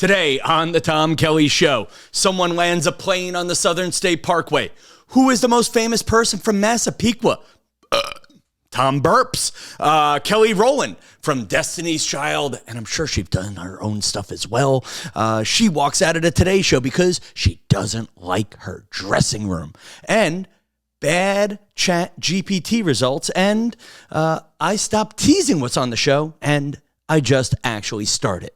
Today on the Tom Kelly Show, someone lands a plane on the Southern State Parkway. Who is the most famous person from Massapequa? Tom Burps. Kelly Rowland from Destiny's Child, and I'm sure she's done her own stuff as well. She walks out of the Today Show because she doesn't like her dressing room. And bad chat GPT results, and I stopped teasing what's on the show, and I just actually started.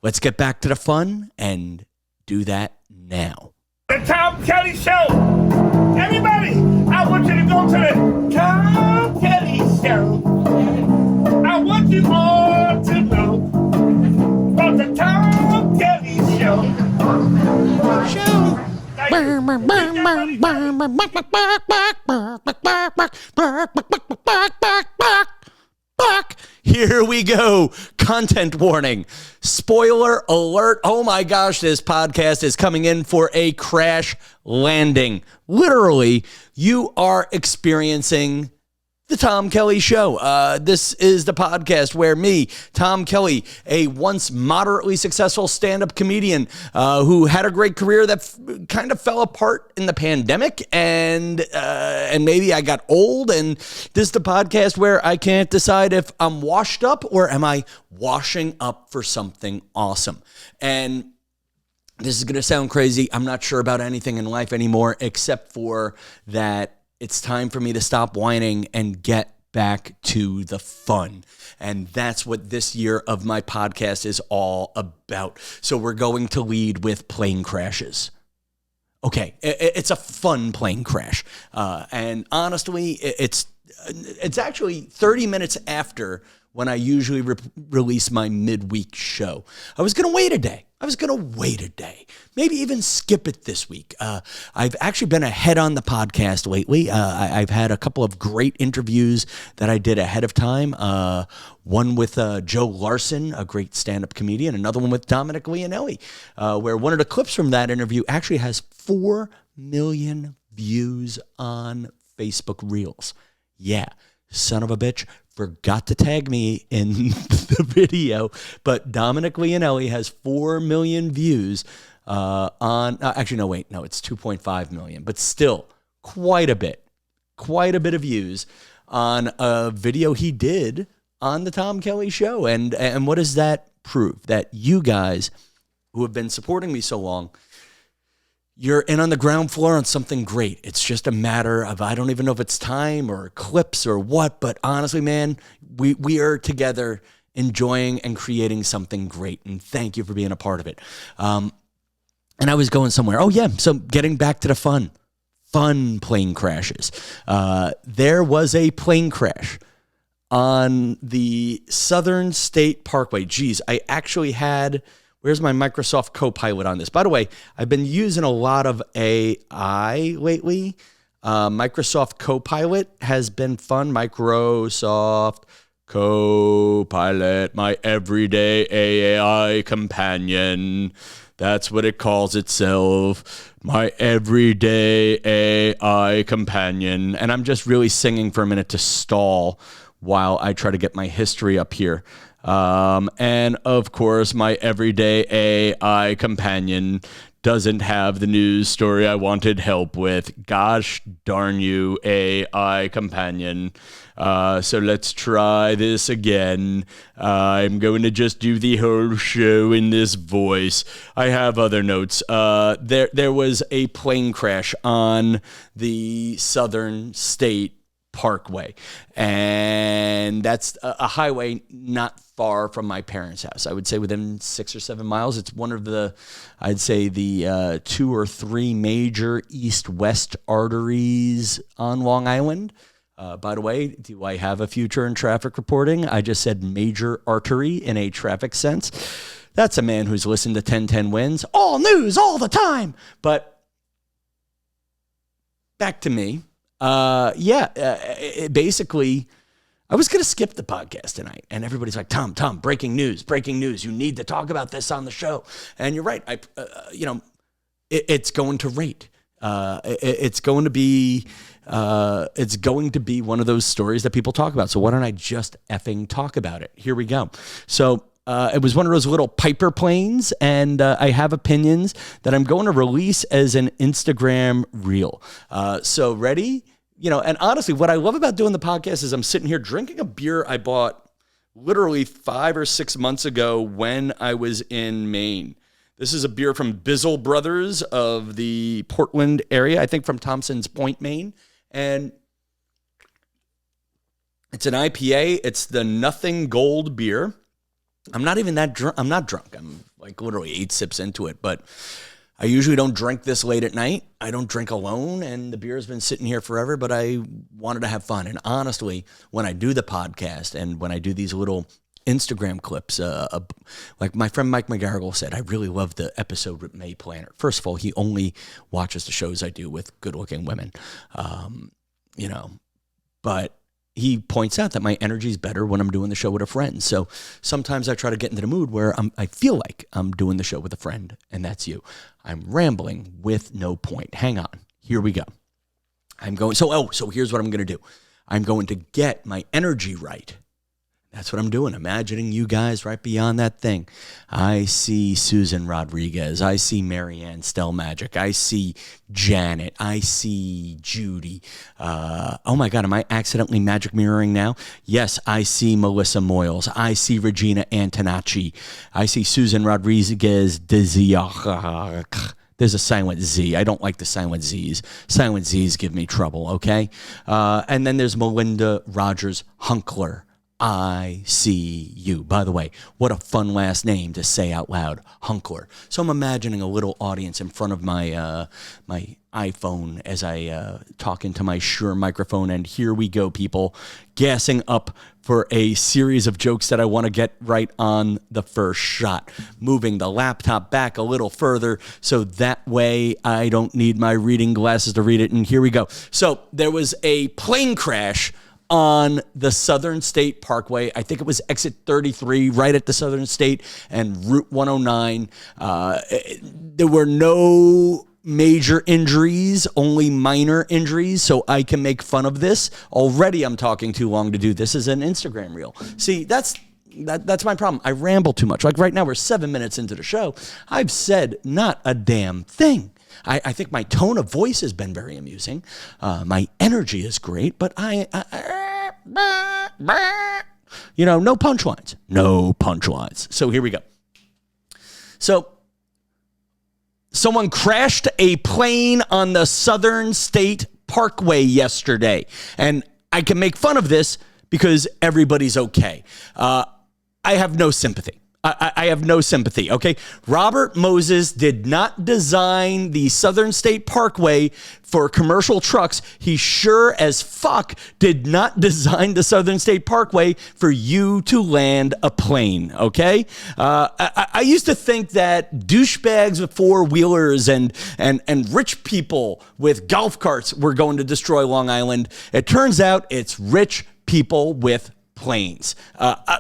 Let's get back to the fun and do that now. The Tom Kelly Show. Everybody, I want you to go to the Tom Kelly Show. I want you all to know about the Tom Kelly Show. Here we go. Content warning. Spoiler alert. Oh my gosh, this podcast is coming in for a crash landing. Literally, you are experiencing the Tom Kelly Show. This is the podcast where me, Tom Kelly, a once moderately successful stand-up comedian who had a great career that kind of fell apart in the pandemic, and maybe I got old, and this is the podcast where I can't decide if I'm washed up or am I washing up for something awesome. And this is going to sound crazy. I'm not sure about anything in life anymore except for that it's time for me to stop whining and get back to the fun. And that's what this year of my podcast is all about. So we're going to lead with plane crashes. Okay, it's a fun plane crash. And honestly, it's actually 30 minutes after when I usually release my midweek show. I was going to wait a day. Maybe even skip it this week. I've actually been ahead on the podcast lately. I've had a couple of great interviews that I did ahead of time. One with Joe Larson, a great stand-up comedian. Another one with Dominic Leonelli, where one of the clips from that interview actually has 4 million views on Facebook Reels. Yeah, son of a bitch. Forgot to tag me in the video, but Dominic Leonelli has 4 million views on, actually, no, wait, no, it's 2.5 million, but still quite a bit of views on a video he did on the Tom Kelly Show. And what does that prove? That you guys who have been supporting me so long, you're in on the ground floor on something great. It's just a matter of, I don't even know if it's time or clips or what, but honestly, man, we are together enjoying and creating something great. And thank you for being a part of it. And I was going somewhere. Oh yeah. So getting back to the fun plane crashes. There was a plane crash on the Southern State Parkway. Geez, I actually had... Where's my Microsoft Copilot on this? By the way, I've been using a lot of AI lately. Microsoft Copilot has been fun. Microsoft Copilot, my everyday AI companion. That's what it calls itself. My everyday AI companion. And I'm just really singing for a minute to stall while I try to get my history up here. And of course, my everyday AI companion doesn't have the news story I wanted help with. Gosh darn you, AI companion. So let's try this again. I'm going to just do the whole show in this voice. I have other notes. There was a plane crash on the Southern State Parkway, and that's a highway not far from my parents' house. I would say within 6 or 7 miles. It's one of the, I'd say the 2 or 3 major east-west arteries on Long Island. By the way, do I have a future in traffic reporting? I just said major artery in a traffic sense. That's a man who's listened to 1010 Wins. All news all the time. But back to me. Basically, I was going to skip the podcast tonight, and everybody's like, Tom, breaking news. You need to talk about this on the show. And you're right. It's going to rate. It's going to be one of those stories that people talk about. So why don't I just effing talk about it? Here we go. So It was one of those little Piper planes, and I have opinions that I'm going to release as an Instagram reel. So ready? And honestly, what I love about doing the podcast is I'm sitting here drinking a beer I bought literally 5 or 6 months ago when I was in Maine. This is a beer from Bissel Brothers of the Portland area, I think from Thompson's Point, Maine. And it's an IPA. It's the Nothing Gold beer. I'm not even that drunk. I'm not drunk. I'm like literally 8 sips into it, but I usually don't drink this late at night. I don't drink alone, and the beer has been sitting here forever, but I wanted to have fun. And honestly, when I do the podcast and when I do these little Instagram clips, like my friend Mike McGarrigle said, I really love the episode with May Planner. First of all, he only watches the shows I do with good-looking women, but he points out that my energy is better when I'm doing the show with a friend. So sometimes I try to get into the mood where I feel like I'm doing the show with a friend, and that's you. I'm rambling with no point. Hang on. Here we go. So here's what I'm going to do. I'm going to get my energy right. That's what I'm doing. Imagining you guys right beyond that thing. I see Susan Rodriguez. I see Marianne Stelmagic. I see Janet. I see Judy. Oh my God, am I accidentally magic mirroring now? Yes, I see Melissa Moyles. I see Regina Antonacci. I see Susan Rodriguez. There's a silent Z. I don't like the silent Z's. Silent Z's give me trouble, okay? And then there's Melinda Rogers Hunkler. I see you. By the way, what a fun last name to say out loud, Hunkler. So I'm imagining a little audience in front of my my iPhone as I talk into my Shure microphone. And here we go, people, gassing up for a series of jokes that I want to get right on the first shot. Moving the laptop back a little further so that way I don't need my reading glasses to read it. And here we go. So there was a plane crash on the Southern State Parkway. I think it was exit 33, right at the Southern State and Route 109. There were no major injuries, only minor injuries, so I can make fun of this. Already I'm talking too long to do this as an Instagram reel. See, that's my problem. I ramble too much. Like right now, we're 7 minutes into the show. I've said not a damn thing. I think my tone of voice has been very amusing. My energy is great, but no punchlines. No punchlines. So here we go. So someone crashed a plane on the Southern State Parkway yesterday. And I can make fun of this because everybody's okay. I have no sympathy. I have no sympathy, okay? Robert Moses did not design the Southern State Parkway for commercial trucks. He sure as fuck did not design the Southern State Parkway for you to land a plane, okay? I used to think that douchebags with four-wheelers and rich people with golf carts were going to destroy Long Island. It turns out it's rich people with planes.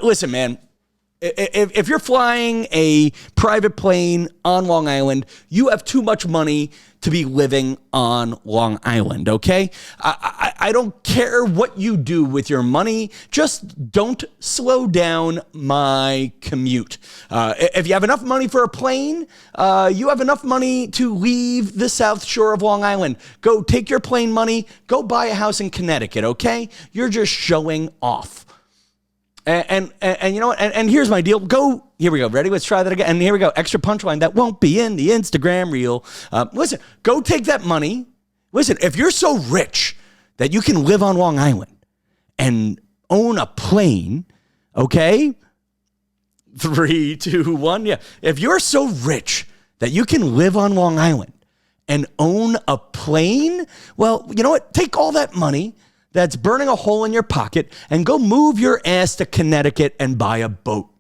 Listen, man. If you're flying a private plane on Long Island, you have too much money to be living on Long Island, okay? I don't care what you do with your money. Just don't slow down my commute. If you have enough money for a plane, you have enough money to leave the South Shore of Long Island. Go take your plane money, go buy a house in Connecticut, okay? You're just showing off. And you know what? And here's my deal. Here we go. Ready? Let's try that again. And here we go. Extra punchline that won't be in the Instagram reel. Listen, go take that money. Listen, if you're so rich that you can live on Long Island and own a plane, okay? 3, 2, 1. Yeah. If you're so rich that you can live on Long Island and own a plane, well, you know what? Take all that money that's burning a hole in your pocket and go move your ass to Connecticut and buy a boat.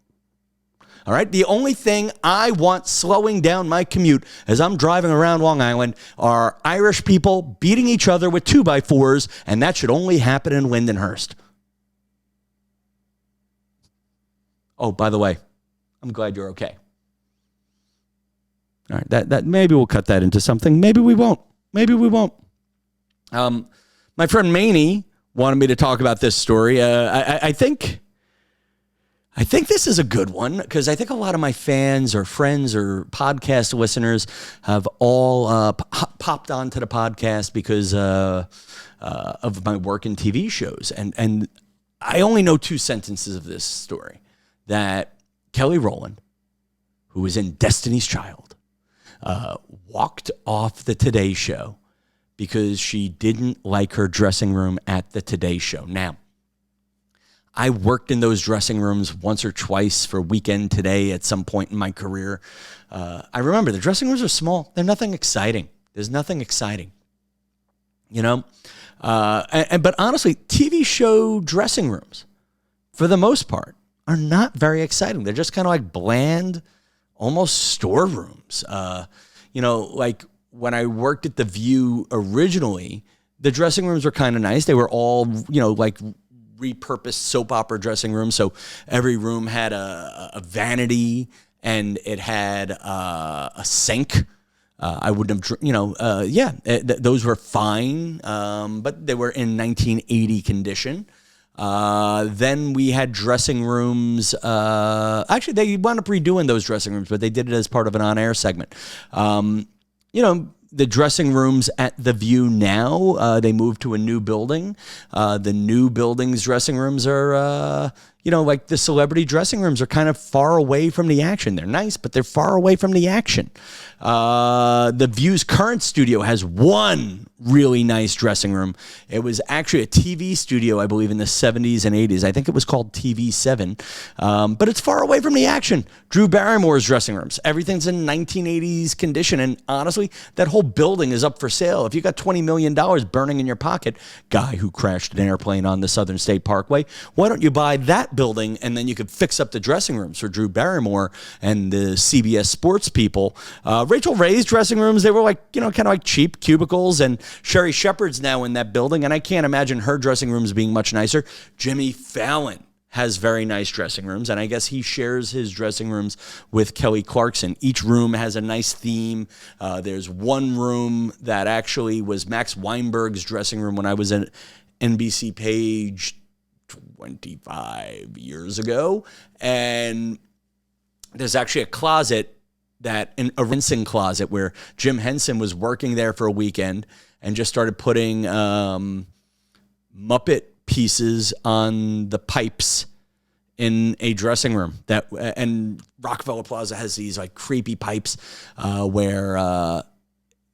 All right? The only thing I want slowing down my commute as I'm driving around Long Island are Irish people beating each other with 2x4s, and that should only happen in Lindenhurst. Oh, by the way, I'm glad you're okay. All right, that maybe we'll cut that into something. Maybe we won't. My friend Maine wanted me to talk about this story. I think I think this is a good one because I think a lot of my fans or friends or podcast listeners have all popped onto the podcast because of my work in TV shows. And I only know 2 sentences of this story, that Kelly Rowland, who was in Destiny's Child, walked off the Today Show because she didn't like her dressing room at the Today Show. Now, I worked in those dressing rooms once or twice for Weekend Today at some point in my career. I remember the dressing rooms are small. They're nothing exciting. There's nothing exciting, you know? But honestly, TV show dressing rooms, for the most part, are not very exciting. They're just kind of like bland, almost storerooms. Like when I worked at The View originally, the dressing rooms were kind of nice. They were all, like repurposed soap opera dressing rooms. So every room had a vanity and it had a sink. I wouldn't have, those were fine, but they were in 1980 condition. Then we had dressing rooms. Actually, they wound up redoing those dressing rooms, but they did it as part of an on-air segment. The dressing rooms at The View now, they moved to a new building. The new building's dressing rooms are, like the celebrity dressing rooms are kind of far away from the action. They're nice, but they're far away from the action. The View's current studio has one really nice dressing room. It was actually a TV studio, I believe, in the 70s and 80s. I think it was called TV7, but it's far away from the action. Drew Barrymore's dressing rooms, everything's in 1980s condition, and honestly, that whole building is up for sale. If you got $20 million burning in your pocket, guy who crashed an airplane on the Southern State Parkway, why don't you buy that building and then you could fix up the dressing rooms for Drew Barrymore and the CBS sports people. Rachel Ray's dressing rooms, they were like, kind of like cheap cubicles, and Sherry Shepherd's now in that building, and I can't imagine her dressing rooms being much nicer. Jimmy Fallon has very nice dressing rooms, and I guess he shares his dressing rooms with Kelly Clarkson. Each room has a nice theme. There's one room that actually was Max Weinberg's dressing room when I was at NBC Page 25 years ago, and there's actually a closet a rinsing closet where Jim Henson was working there for a weekend and just started putting Muppet pieces on the pipes in a dressing room. And Rockefeller Plaza has these like creepy pipes where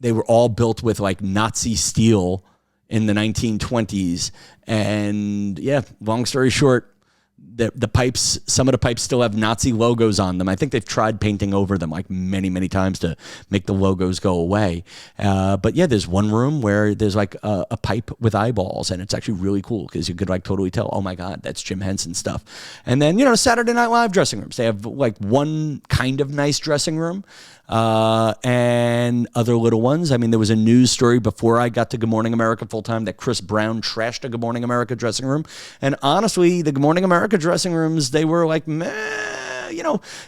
they were all built with like Nazi steel in the 1920s. And yeah, long story short, the pipes, some of the pipes still have Nazi logos on them. I think they've tried painting over them like many, many times to make the logos go away. But yeah, there's one room where there's like a pipe with eyeballs, and it's actually really cool because you could like totally tell, oh my God, that's Jim Henson stuff. And then, Saturday Night Live dressing rooms. They have like one kind of nice dressing room and other little ones. I mean, there was a news story before I got to Good Morning America full time that Chris Brown trashed a Good Morning America dressing room. And honestly, the Good Morning America dressing rooms, they were like, meh,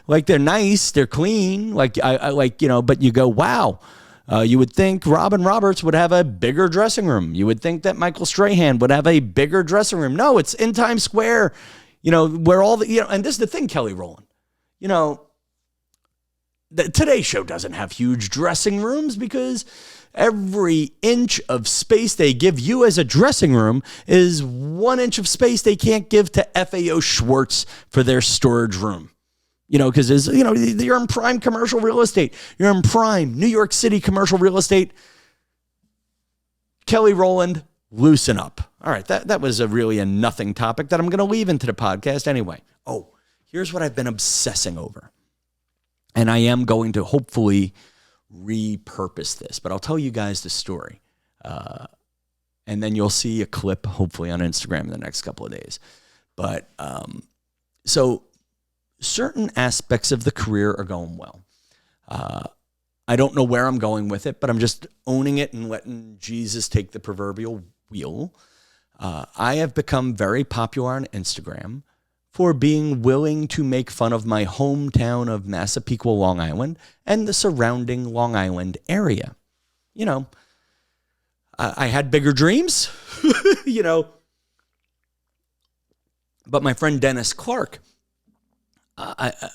like they're nice, they're clean, but you go, wow. You would think Robin Roberts would have a bigger dressing room. You would think that Michael Strahan would have a bigger dressing room. No, it's in Times Square, where all the, and this is the thing, Kelly Rowland, the Today Show doesn't have huge dressing rooms because every inch of space they give you as a dressing room is 1 inch of space they can't give to FAO Schwartz for their storage room. Because you're in prime commercial real estate. You're in prime New York City commercial real estate. Kelly Rowland, loosen up. All right, that was a nothing topic that I'm going to leave into the podcast anyway. Oh, here's what I've been obsessing over. And I am going to hopefully repurpose this, but I'll tell you guys the story. And then you'll see a clip, hopefully on Instagram in the next couple of days. But so certain aspects of the career are going well. I don't know where I'm going with it, but I'm just owning it and letting Jesus take the proverbial wheel. I have become very popular on Instagram for being willing to make fun of my hometown of Massapequa, Long Island, and the surrounding Long Island area. I had bigger dreams, but my friend Dennis Clark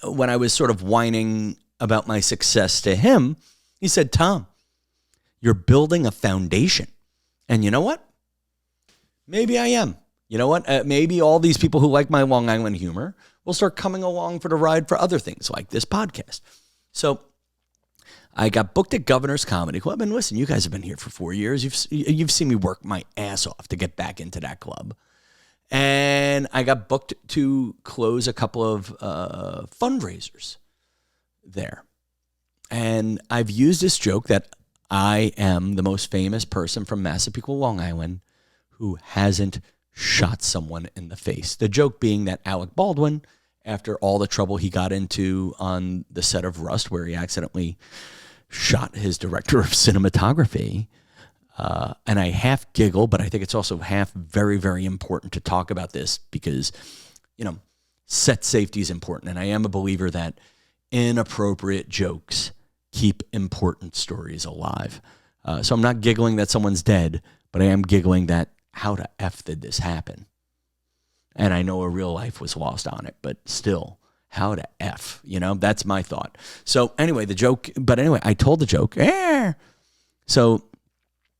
when I was sort of whining about my success to him, he said, Tom, you're building a foundation. And you know what? Maybe I am. You know what? Maybe all these people who like my Long Island humor will start coming along for the ride for other things like this podcast. So I got booked at Governor's Comedy Club. And listen, you guys have been here for 4 years. You've seen me work my ass off to get back into that club. And I got booked to close a couple of fundraisers there. And I've used this joke that I am the most famous person from Massapequa, Long Island, who hasn't shot someone in the face. The joke being that Alec Baldwin, after all the trouble he got into on the set of Rust, where he accidentally shot his director of cinematography, and I half giggle, but I think it's also half very, very important to talk about this because, set safety is important. And I am a believer that inappropriate jokes keep important stories alive. So I'm not giggling that someone's dead, but I am giggling that how the F did this happen? And I know a real life was lost on it, but still, how the F? That's my thought. So anyway, I told the joke. So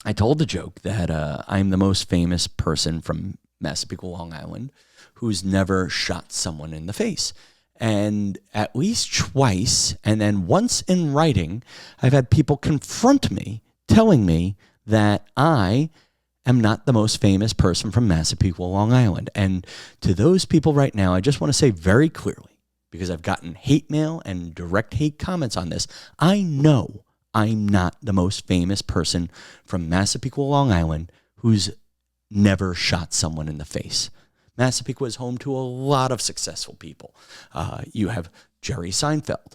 I told the joke that I'm the most famous person from Massapequa, Long Island, who's never shot someone in the face. And at least twice, and then once in writing, I've had people confront me, telling me that I am not the most famous person from Massapequa, Long Island. And to those people right now, I just want to say very clearly, because I've gotten hate mail and direct hate comments on this, I know I'm not the most famous person from Massapequa, Long Island, who's never shot someone in the face. Massapequa is home to a lot of successful people. You have Jerry Seinfeld.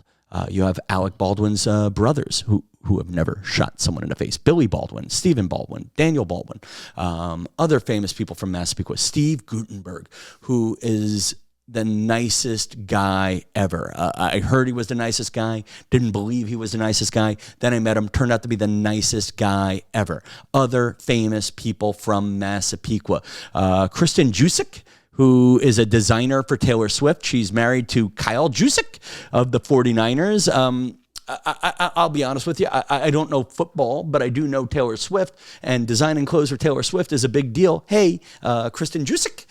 You have Alec Baldwin's brothers who have never shot someone in the face. Billy Baldwin, Stephen Baldwin, Daniel Baldwin. Other famous people from Massapequa. Steve Guttenberg, who is the nicest guy ever. I heard he was the nicest guy. Didn't believe he was the nicest guy. Then I met him. Turned out to be the nicest guy ever. Other famous people from Massapequa. Kristen Jusick, who is a designer for Taylor Swift. She's married to Kyle Jusick of the 49ers. I'll be honest with you. I don't know football, but I do know Taylor Swift, and designing clothes for Taylor Swift is a big deal. Hey, Kristen Jusick,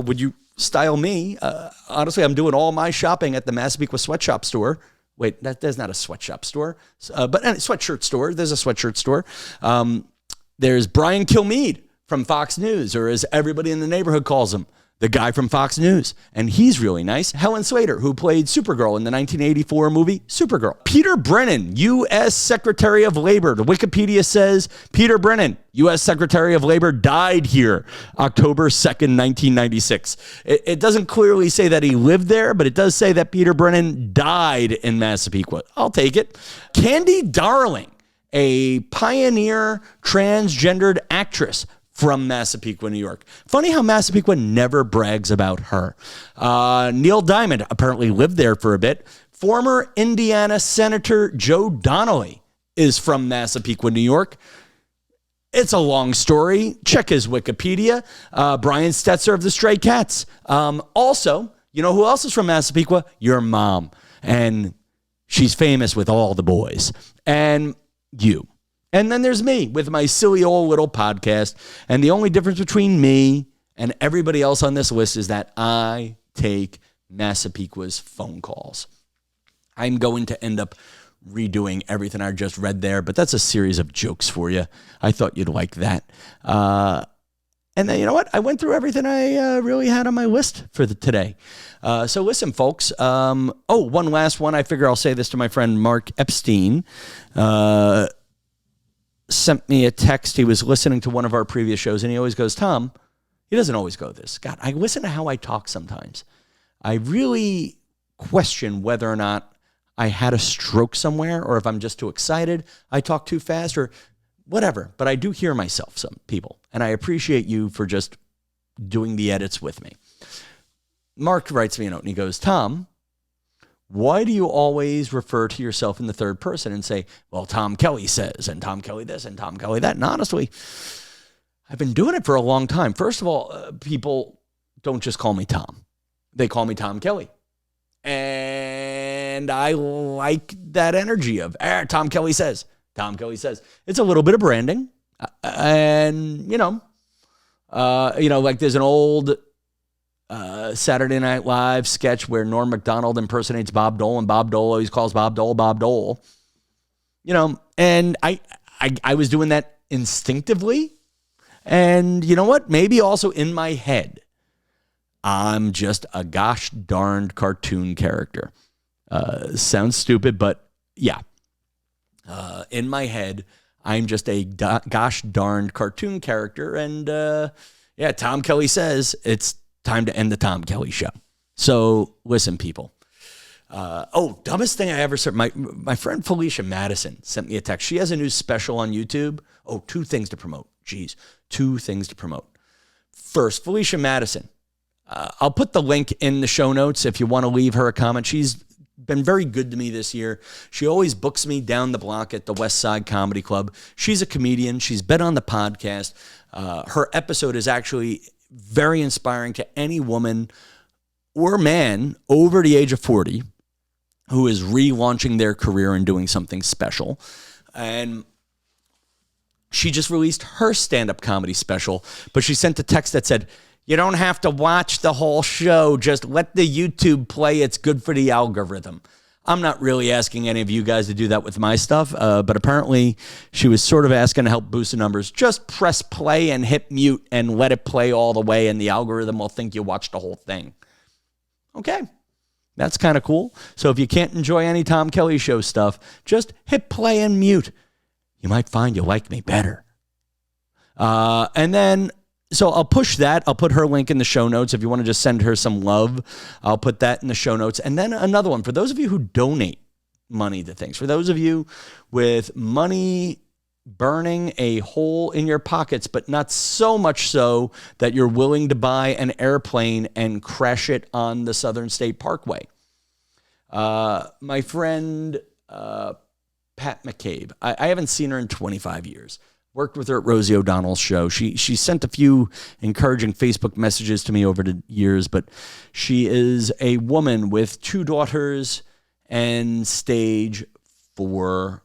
would you style me? Honestly, I'm doing all my shopping at the Massapequa Sweatshop store. Wait, there's not a sweatshop store, but a sweatshirt store. There's a sweatshirt store. There's Brian Kilmeade from Fox News, or as everybody in the neighborhood calls him, the guy from Fox News. And he's really nice. Helen Slater, who played Supergirl in the 1984 movie Supergirl. Peter Brennan, U.S. Secretary of Labor. The Wikipedia says Peter Brennan, U.S. Secretary of Labor, died here October 2nd, 1996. It doesn't clearly say that he lived there, but it does say that Peter Brennan died in Massapequa. I'll take it. Candy Darling, a pioneer transgendered actress from Massapequa, New York. Funny how Massapequa never brags about her. Neil Diamond apparently lived there for a bit. Former Indiana Senator Joe Donnelly is from Massapequa, New York. It's a long story. Check his Wikipedia. Brian Stetzer of the Stray Cats. Also, you know who else is from Massapequa? Your mom. And she's famous with all the boys. And you. And then there's me with my silly old little podcast. And the only difference between me and everybody else on this list is that I take Massapequa's phone calls. I'm going to end up redoing everything I just read there, but that's a series of jokes for you. I thought you'd like that. And then, you know what? I went through everything I really had on my list for today. So listen, folks. One last one. I figure I'll say this to my friend Mark Epstein. Sent me a text. He was listening to one of our previous shows, and he always goes, Tom, he doesn't always go this. God, I listen to how I talk sometimes. I really question whether or not I had a stroke somewhere, or if I'm just too excited, I talk too fast, or whatever. But I do hear myself, some people, and I appreciate you for just doing the edits with me. Mark writes me a note, and he goes, Tom, why do you always refer to yourself in the third person and say, well, Tom Kelly says, and Tom Kelly this, and Tom Kelly that? And honestly, I've been doing it for a long time. First of all, people don't just call me Tom. They call me Tom Kelly. And I like that energy of Tom Kelly says. Tom Kelly says. It's a little bit of branding. And, like there's an old Saturday Night Live sketch where Norm Macdonald impersonates Bob Dole, and Bob Dole always calls Bob Dole. And I was doing that instinctively. And you know what? Maybe also in my head, I'm just a gosh darned cartoon character. Sounds stupid, but yeah. In my head, I'm just a gosh darned cartoon character. And Tom Kelly says it's time to end the Tom Kelly Show. So listen, people. Dumbest thing I ever said. My friend Felicia Madison sent me a text. She has a new special on YouTube. Two things to promote. Two things to promote. First, Felicia Madison. I'll put the link in the show notes if you want to leave her a comment. She's been very good to me this year. She always books me down the block at the West Side Comedy Club. She's a comedian. She's been on the podcast. Her episode is actually very inspiring to any woman or man over the age of 40 who is relaunching their career and doing something special. And she just released her stand-up comedy special, but she sent a text that said, you don't have to watch the whole show. Just let the YouTube play. It's good for the algorithm. I'm not really asking any of you guys to do that with my stuff, but apparently she was sort of asking to help boost the numbers. Just press play and hit mute and let it play all the way, and the algorithm will think you watched the whole thing. Okay. That's kind of cool. So if you can't enjoy any Tom Kelly Show stuff, just hit play and mute. You might find you like me better. So I'll push that. I'll put her link in the show notes. If you want to just send her some love, I'll put that in the show notes. And then another one, for those of you who donate money to things, for those of you with money burning a hole in your pockets, but not so much so that you're willing to buy an airplane and crash it on the Southern State Parkway. My friend Pat McCabe, I haven't seen her in 25 years. Worked with her at Rosie O'Donnell's show. She sent a few encouraging Facebook messages to me over the years, but she is a woman with 2 daughters and stage 4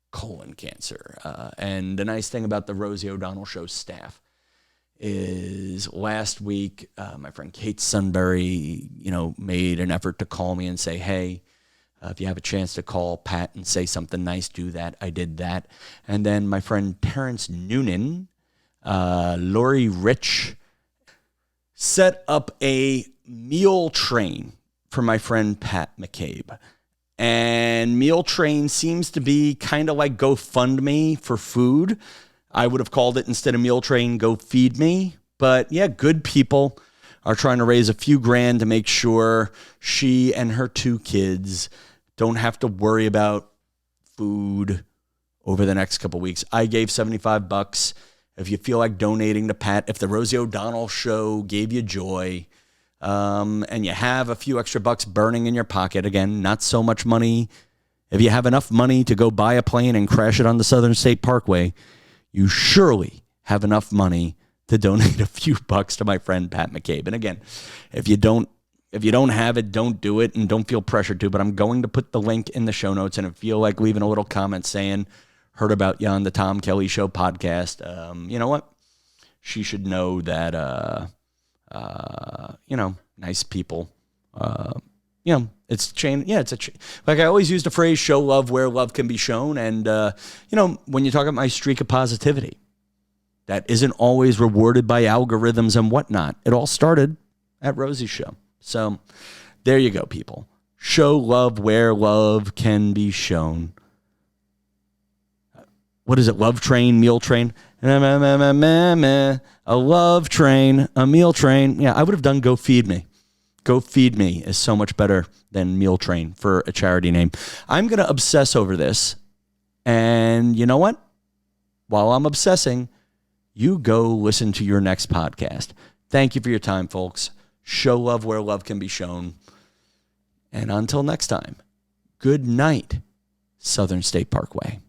colon cancer. And the nice thing about the Rosie O'Donnell show staff is last week, my friend Kate Sunbury, made an effort to call me and say, hey, if you have a chance to call Pat and say something nice, do that. I did that. And then my friend Terrence Noonan, Lori Rich, set up a meal train for my friend Pat McCabe. And meal train seems to be kind of like GoFundMe for food. I would have called it, instead of meal train, Go Feed Me. But yeah, good people are trying to raise a few grand to make sure she and her 2 kids don't have to worry about food over the next couple weeks. I gave $75. If you feel like donating to Pat, if the Rosie O'Donnell show gave you joy, and you have a few extra bucks burning in your pocket, again, not so much money. If you have enough money to go buy a plane and crash it on the Southern State Parkway, you surely have enough money to donate a few bucks to my friend Pat McCabe. And again, if you don't have it, don't do it, and don't feel pressured to. But I'm going to put the link in the show notes, and if you feel like leaving a little comment saying, heard about you on the Tom Kelly Show podcast, you know what? She should know that, nice people, it's chain. Yeah, like I always use the phrase, show love where love can be shown. And, when you talk about my streak of positivity, that isn't always rewarded by algorithms and whatnot. It all started at Rosie's show. So there you go, people. Show love where love can be shown. What is it? Love train, meal train. A love train, a meal train. Yeah, I would have done Go Feed Me. Go Feed Me is so much better than meal train for a charity name. I'm going to obsess over this. And you know what? While I'm obsessing, you go listen to your next podcast. Thank you for your time, folks. Show love where love can be shown. And until next time, good night, Southern State Parkway.